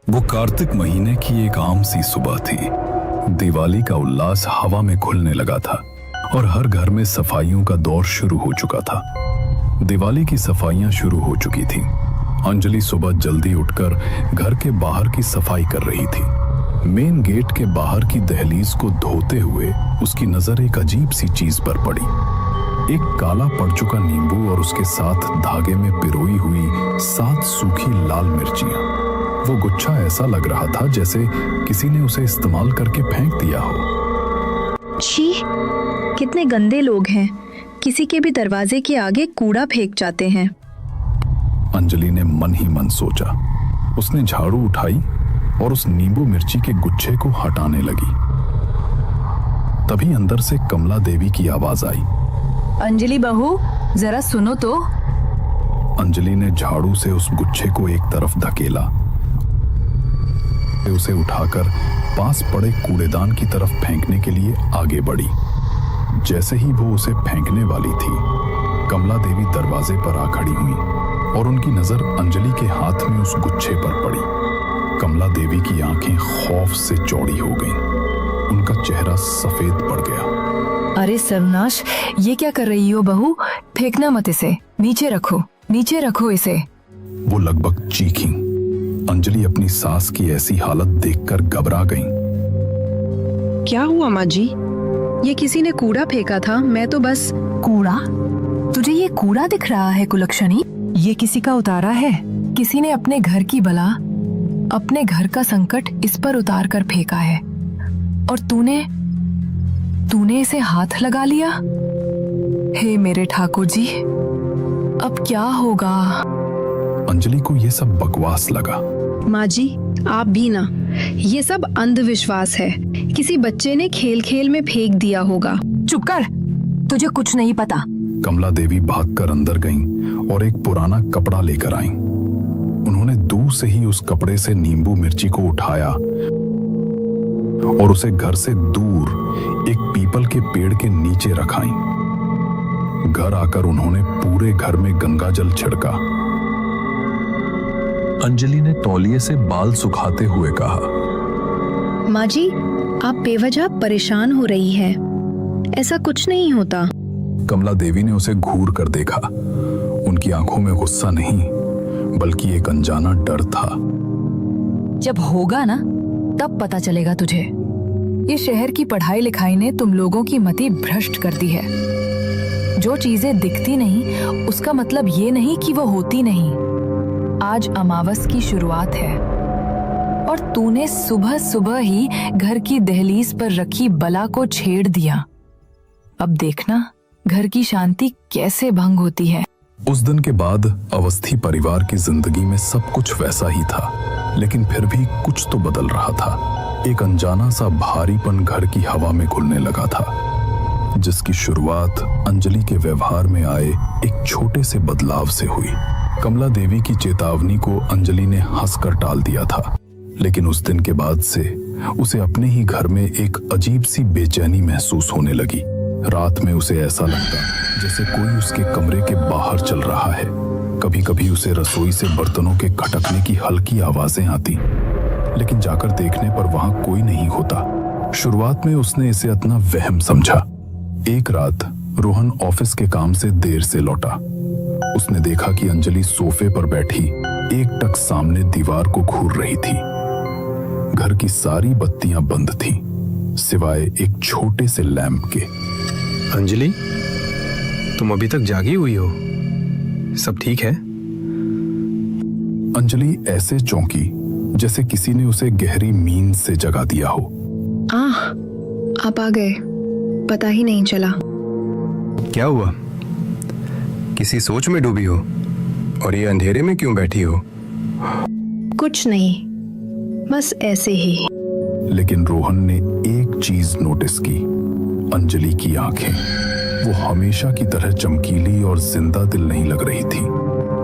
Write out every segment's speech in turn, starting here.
वो कार्तिक महीने की एक आम सी सुबह थी। दिवाली का उल्लास हवा में घुलने लगा था और हर घर में सफाइयों का दौर शुरू हो चुका था। दिवाली की सफाइयां शुरू हो चुकी थीं। अंजलि सुबह जल्दी उठकर घर के बाहर की सफाई कर रही थी। मेन गेट के बाहर की दहलीज को धोते हुए उसकी नजर एक अजीब सी चीज पर पड़ी। एक काला पड़ चुका नींबू और उसके साथ धागे में पिरोई हुई 7 सूखी लाल मिर्चियां। वो गुच्छा ऐसा लग रहा था जैसे किसी ने उसे इस्तेमाल करके फेंक दिया हो। छी, कितने गंदे लोग हैं। किसी के भी दरवाजे के आगे कूड़ा फेंक जाते हैं। अंजलि ने मन ही मन सोचा। उसने झाड़ू उठाई और उस नींबू मिर्ची के गुच्छे को हटाने लगी। तभी अंदर से कमला देवी की आवाज आई। अंजलि बहू, जरा सुनो तो। अंजलि ने झाड़ू से उस गुच्छे को एक तरफ धकेला, उसे उठाकर पास पड़े कूड़ेदान की तरफ फेंकने के लिए आगे बढ़ी। जैसे ही वो उसे फेंकने वाली थी, कमला देवी दरवाजे पर आ खड़ी हुई और उनकी नजर अंजलि के हाथ में उस गुच्छे पर पड़ी। कमला देवी की आंखें खौफ से चौड़ी हो गईं। उनका चेहरा सफेद पड़ गया। अरे सर्वनाश, ये क्या कर रही हो बहू? फेंकना मत इसे, नीचे रखो, नीचे रखो इसे। वो लगभग चीखीं। अंजलि अपनी सास की ऐसी हालत देखकर घबरा गई। क्या हुआ माँ जी? ये किसी ने कूड़ा फेंका था, मैं तो बस। कूड़ा? तुझे ये कूड़ा दिख रहा है कुलक्षणी? ये किसी का उतारा है। किसी ने अपने घर की बला, अपने घर का संकट इस पर उतार कर फेंका है और तूने इसे हाथ लगा लिया। हे मेरे ठाकुर जी, अब क्या होगा? अंजलि को ये सब बकवास लगा। माँ जी, आप भी ना, ये सब अंधविश्वास है। किसी बच्चे ने खेल खेल में फेंक दिया होगा। चुप कर, तुझे कुछ नहीं पता। कमला देवी भागकर अंदर गईं और एक पुराना कपड़ा लेकर आईं। उन्होंने दूर से ही उस कपड़े से नींबू मिर्ची को उठाया और उसे घर से दूर एक पीपल के पेड़ के नीचे रखाईं। घर आकर उन्होंने पूरे घर में गंगा जल छिड़का। अंजलि ने तौलिए से बाल सुखाते हुए कहा, माँ जी, आप बेवजह परेशान हो रही हैं। ऐसा कुछ नहीं होता। कमला देवी ने उसे घूर कर देखा। उनकी आंखों में गुस्सा नहीं, बल्कि एक अनजाना डर था। जब होगा ना, तब पता चलेगा तुझे। ये शहर की पढ़ाई लिखाई ने तुम लोगों की मति भ्रष्ट कर दी है। जो चीजें दिखती नहीं, उसका मतलब ये नहीं कि वो होती नहीं। आज अमावस की शुरुआत है और तूने सुबह सुबह ही घर की दहलीज पर रखी बला को छेड़ दिया। अब देखना घर की शांति कैसे भंग होती है। उस दिन के बाद अवस्थी परिवार की जिंदगी में सब कुछ वैसा ही था, लेकिन फिर भी कुछ तो बदल रहा था। एक अनजाना सा भारीपन घर की हवा में घुलने लगा था, जिसकी शुरुआत अंजलि के व्यवहार में आए एक छोटे से बदलाव से हुई। कमला देवी की चेतावनी को अंजलि ने हंसकर टाल दिया था, लेकिन उस दिन के बाद से उसे अपने ही घर में एक अजीब सी बेचैनी महसूस होने लगी। रात में उसे ऐसा लगता जैसे कोई उसके कमरे के बाहर चल रहा है। कभी कभी उसे रसोई से बर्तनों के खटकने की हल्की आवाजें आती, लेकिन जाकर देखने पर वहां कोई नहीं होता। शुरुआत में उसने इसे अपना वहम समझा। एक रात रोहन ऑफिस के काम से देर से लौटा। उसने देखा कि अंजलि सोफे पर बैठी एकटक सामने दीवार को घूर रही थी। घर की सारी बत्तियां बंद थीं, सिवाय एक छोटे से लैंप के। अंजलि, तुम अभी तक जागी हुई हो? सब ठीक है? अंजलि ऐसे चौंकी जैसे किसी ने उसे गहरी नींद से जगा दिया हो। आप आ गए, पता ही नहीं चला। क्या हुआ? किसी सोच में डूबी हो? और ये अंधेरे में क्यों बैठी हो? कुछ नहीं, बस ऐसे ही। लेकिन रोहन ने एक चीज नोटिस की। अंजलि की आंखें, वो हमेशा की तरह चमकीली और जिंदा दिल नहीं लग रही थी।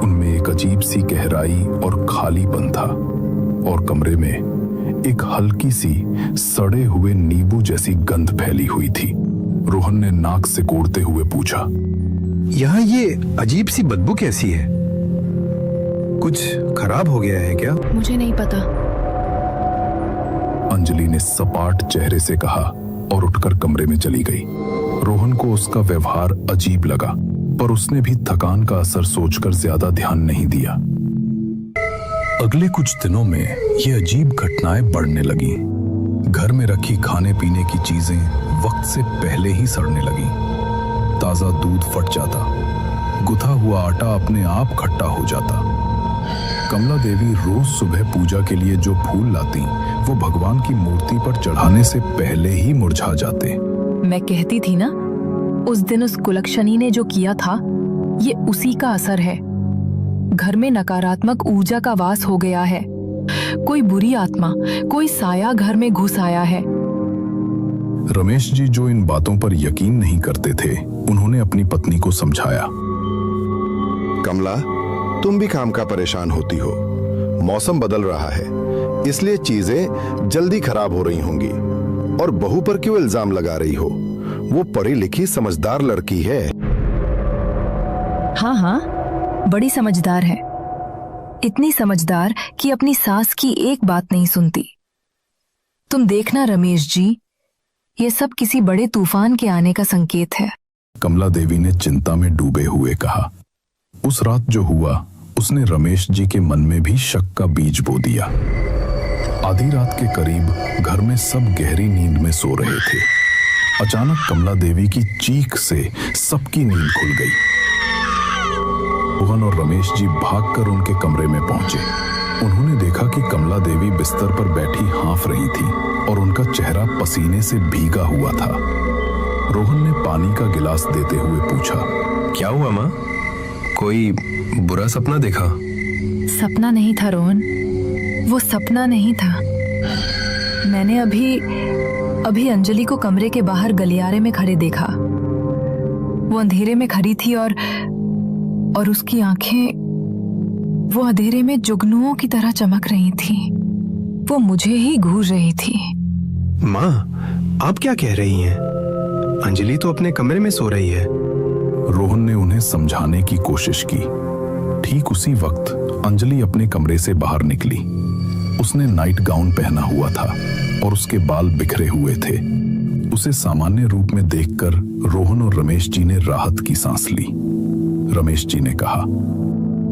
उनमें एक अजीब सी गहराई और खालीपन था, और कमरे में एक हल्की सी सड़े हुए नींबू जैसी गंध फैली हुई थी। रोहन ने नाक से कोड़ते हुए पूछा, यहाँ ये अजीब सी बदबू कैसी है? कुछ खराब हो गया है क्या? मुझे नहीं पता, अंजलि ने सपाट चेहरे से कहा और उठकर कमरे में चली गई। रोहन को उसका व्यवहार अजीब लगा, पर उसने भी थकान का असर सोचकर ज्यादा ध्यान नहीं दिया। अगले कुछ दिनों में ये अजीब घटनाएं बढ़ने लगी। घर में रखी खाने पीने की चीजें वक्त से पहले ही सड़ने लगी। ताजा दूध फट जाता, गुथा हुआ आटा अपने आप खट्टा हो जाता। कमला देवी रोज सुबह पूजा के लिए जो फूल लाती, वो भगवान की मूर्ति पर चढ़ाने से पहले ही मुरझा जाते। मैं कहती थी ना, उस दिन उस कुलक्षणी ने जो किया था, ये उसी का असर है। घर में नकारात्मक ऊर्जा का वास हो गया है। कोई बुरी आत्मा, कोई साया घर में घुस आया है। रमेश जी जो इन बातों पर यकीन नहीं करते थे, उन्होंने अपनी पत्नी को समझाया। कमला, तुम भी काम का परेशान होती हो। मौसम बदल रहा है, इसलिए चीजें जल्दी खराब हो रही होंगी। और बहू पर क्यों इल्जाम लगा रही हो? वो पढ़ी लिखी समझदार लड़की है। हाँ हाँ, बड़ी समझदार है। इतनी समझदार कि अपनी सास की एक बात नहीं सुनती। तुम देखना रमेश जी, ये सब किसी बड़े तूफान के आने का संकेत है। कमला देवी ने चिंता में डूबे हुए कहा। उस रात जो हुआ, उसने रमेश जी के मन में भी शक का बीज बो दिया। आधी रात के करीब घर में सब गहरी नींद में सो रहे थे। अचानक कमला देवी की चीख से सबकी नींद खुल गई। रोहन और रमेश जी भागकर उनके कमरे में पहुंचे। उन्होंने देखा कि कमला देवी बिस्तर पर बैठी हाँफ रही थी और उनका चेहरा पसीने से भीगा हुआ था। रोहन ने पानी का गिलास देते हुए पूछा, क्या हुआ माँ? कोई बुरा सपना देखा? सपना नहीं था रोहन, वो सपना नहीं था। मैंने अभी अंजलि को कमरे के बाहर गलियारे में खड़े देखा। वो अंधेरे में खड़ी थी और उसकी आंखें वो अंधेरे में जुगनुओं की तरह चमक रही थी। वो मुझे ही घूर रही थी। माँ, आप क्या कह रही हैं? अंजलि तो अपने कमरे में सो रही है। रोहन ने उन्हें समझाने की कोशिश की। ठीक उसी वक्त अंजलि अपने कमरे से बाहर निकली। उसने नाइट गाउन पहना हुआ था और उसके बाल बिखरे हुए थे। उसे सामान्य रूप में देखकर रोहन और रमेश जी ने राहत की सांस ली। रमेश जी ने कहा,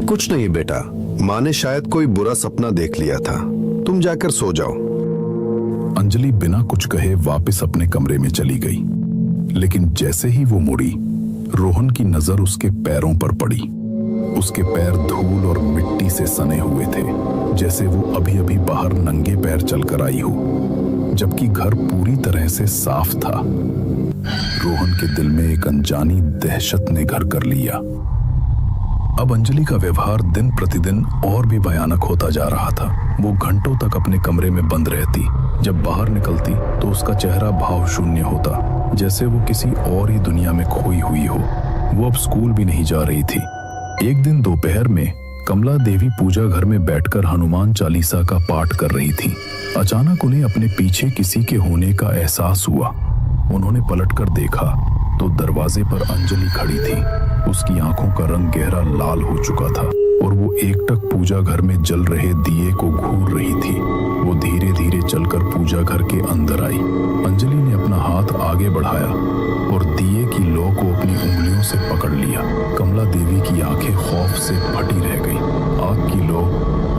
कुछ नहीं बेटा, माँ ने शायद कोई बुरा सपना देख लिया था। तुम जाकर सो जाओ। अंजलि बिना कुछ कहे वापस अपने कमरे में चली गई। लेकिन जैसे ही वो मुड़ी, रोहन की नजर उसके पैरों पर पड़ी। उसके पैर धूल और मिट्टी से सने हुए थे, जैसे वो अभी अभी बाहर नंगे पैर चलकर आई हो, जबकि घर पूरी तरह से साफ था। रोहन के दिल में एक अनजानी दहशत ने घर कर लिया। अब अंजलि का व्यवहार दिन प्रतिदिन और भी भयानक होता जा रहा था। वो घंटों तक अपने कमरे में बंद रहती। जब बाहर निकलती तो उसका चेहरा भाव शून्य होता, जैसे वो किसी और ही दुनिया में खोई हुई हो। वो अब स्कूल भी नहीं जा रही थी। एक दिन दोपहर में कमला देवी पूजा घर में बैठकर हनुमान चालीसा का पाठ कर रही थी। अचानक उन्हें अपने पीछे किसी के होने का एहसास हुआ। उन्होंने पलटकर देखा तो दरवाजे पर अंजलि खड़ी थी। उसकी आंखों का रंग गहरा लाल हो चुका था और वो एकटक पूजा घर में जल रहे दिए को घूर रही थी। वो धीरे धीरे चलकर पूजा घर के अंदर आई। अंजलि ने अपना हाथ आगे बढ़ाया और दिए की लौ को अपनी उंगलियों से पकड़ लिया। कमला देवी की आंखें खौफ से फटी रह गई। आग की लौ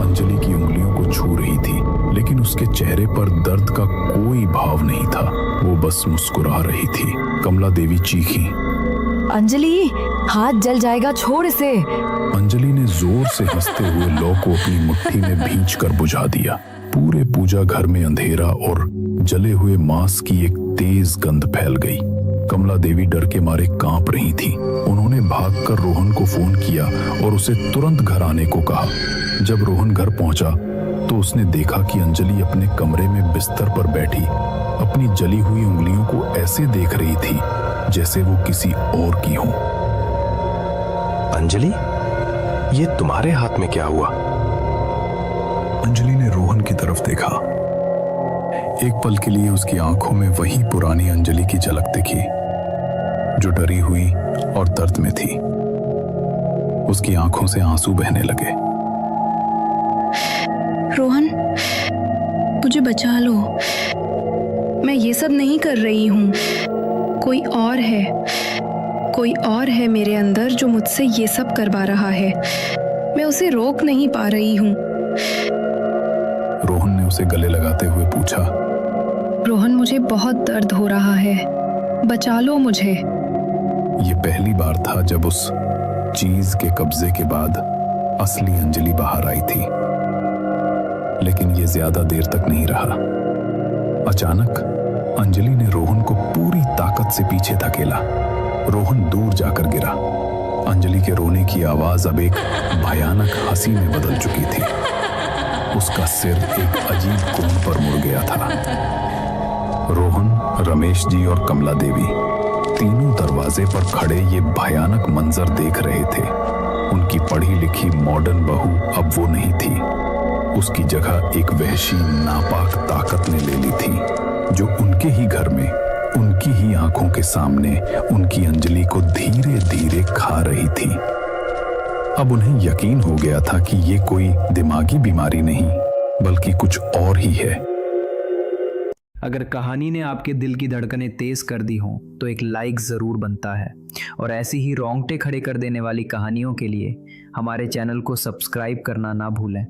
अंजलि की उंगलियों को छू रही थी, लेकिन उसके चेहरे पर दर्द का कोई भाव नहीं था। वो बस मुस्कुरा रही थी। कमला देवी चीखी, अंजलि, हाथ जल जाएगा, छोड़ इसे। अंजलि ने जोर से हंसते हुए लौ को अपनी मुट्ठी में भींचकर बुझा दिया। पूरे पूजा घर में अंधेरा और जले हुए मांस की एक तेज गंध फैल गई। कमला देवी डर के मारे कांप रही थी। उन्होंने भागकर रोहन को फोन किया और उसे तुरंत घर आने को कहा। जब रोहन घर पहुंचा तो उसने देखा कि अंजलि अपने कमरे में बिस्तर पर बैठी अपनी जली हुई उंगलियों को ऐसे देख रही थी जैसे वो किसी और की हो। अंजलि, ये तुम्हारे हाथ में क्या हुआ? अंजलि ने रोहन की तरफ देखा। एक पल के लिए उसकी आंखों में वही पुरानी अंजलि की झलक दिखी, जो डरी हुई और दर्द में थी। उसकी आंखों से आंसू बहने लगे। रोहन, मुझे बचा लो। मैं ये सब नहीं कर रही हूँ। कोई और है मेरे अंदर जो मुझसे ये सब करवा रहा है। मैं उसे रोक नहीं पा रही हूँ। रोहन ने उसे गले लगाते हुए पूछा। रोहन, मुझे बहुत दर्द हो रहा है, बचा लो मुझे। ये पहली बार था जब उस चीज के कब्जे के बाद असली अंजलि बाहर आई थी, लेकिन ये ज्यादा देर तक नहीं रहा। अचानक अंजलि ने रोहन को पूरी ताकत से पीछे धकेला। रोहन दूर जाकर गिरा। अंजलि के रोने की आवाज अब एक भयानक हंसी में बदल चुकी थी। उसका सिर एक अजीब कोण पर मुड़ गया था। रोहन, रमेश जी और कमला देवी तीनों दरवाजे पर खड़े ये भयानक मंजर देख रहे थे। उनकी पढ़ी लिखी मॉडर्न बहू अब वो नहीं थी। उसकी जगह एक वहशी नापाक ताकत ने ले ली थी, जो उनके ही घर में, उनकी ही आंखों के सामने उनकी अंजलि को धीरे धीरे खा रही थी। अब उन्हें यकीन हो गया था कि ये कोई दिमागी बीमारी नहीं, बल्कि कुछ और ही है। अगर कहानी ने आपके दिल की धड़कनें तेज कर दी हों तो एक लाइक ज़रूर बनता है, और ऐसी ही रोंगटे खड़े कर देने वाली कहानियों के लिए हमारे चैनल को सब्सक्राइब करना ना भूलें।